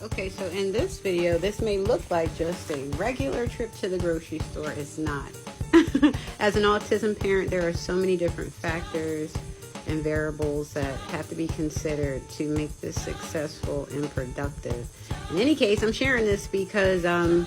Okay, so in this video, this may look like just a regular trip to the grocery store. It's not. As an autism parent, there are so many different factors and variables that have to be considered to make this successful and productive. In any case, I'm sharing this because some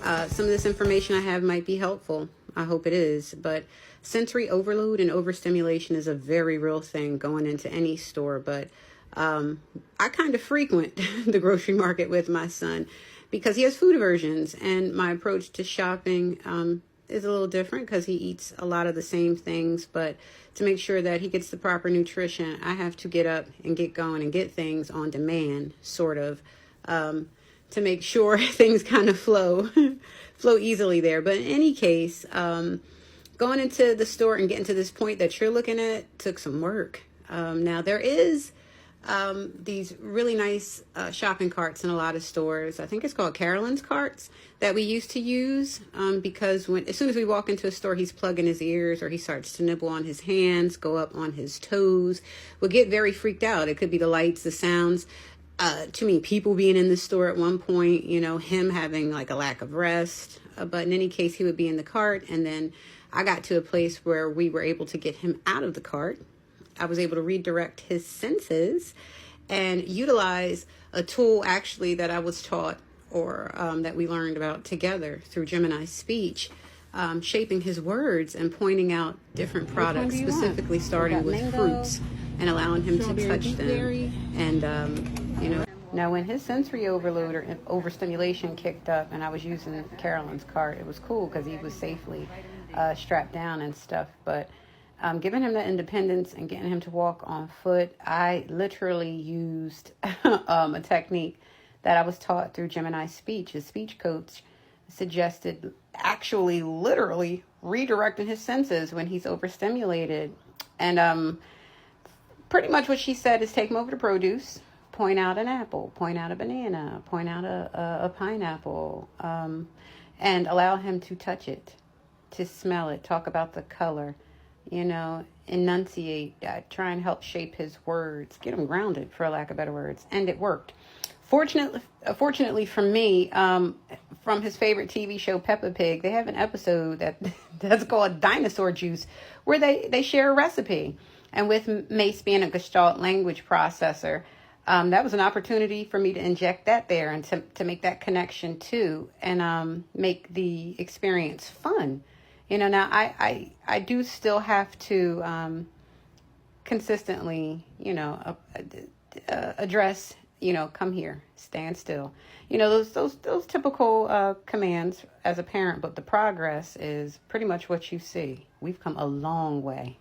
of this information I have might be helpful. I hope it is. But sensory overload and overstimulation is a very real thing going into any store. But I kind of frequent the grocery market with my son because he has food aversions, and my approach to shopping is a little different because he eats a lot of the same things. But to make sure that he gets the proper nutrition, I have to get up and get going and get things on demand, sort of, to make sure things kind of flow easily there. But in any case, going into the store and getting to this point that you're looking at took some work. Now there is these really nice shopping carts in a lot of stores. I think it's called Carolyn's carts that we used to use because as soon as we walk into a store, he's plugging his ears or he starts to nibble on his hands, go up on his toes. We'll get very freaked out. It could be the lights, the sounds. Too many people being in the store at one point, him having like a lack of rest. But in any case, he would be in the cart. And then I got to a place where we were able to get him out of the cart. I was able to redirect his senses and utilize a tool actually that I was taught or that we learned about together through Gemini speech, shaping his words and pointing out different products, specifically starting with fruits and allowing him to touch them. And, now when his sensory overload or overstimulation kicked up and I was using Carolyn's cart, it was cool because he was safely strapped down and stuff. But giving him that independence and getting him to walk on foot, I literally used a technique that I was taught through Gemini speech. His speech coach suggested actually literally redirecting his senses when he's overstimulated. And pretty much what she said is take him over to produce, point out an apple, point out a banana, point out a pineapple, and allow him to touch it, to smell it, talk about the color. Enunciate, try and help shape his words, get him grounded, for lack of better words. And it worked. Fortunately for me, from his favorite TV show, Peppa Pig, they have an episode that's called Dinosaur Juice, where they share a recipe. And with Mace being a Gestalt language processor, that was an opportunity for me to inject that there and to make that connection too, and make the experience fun. Now I do still have to consistently, address, come here, stand still. Those typical commands as a parent, but the progress is pretty much what you see. We've come a long way.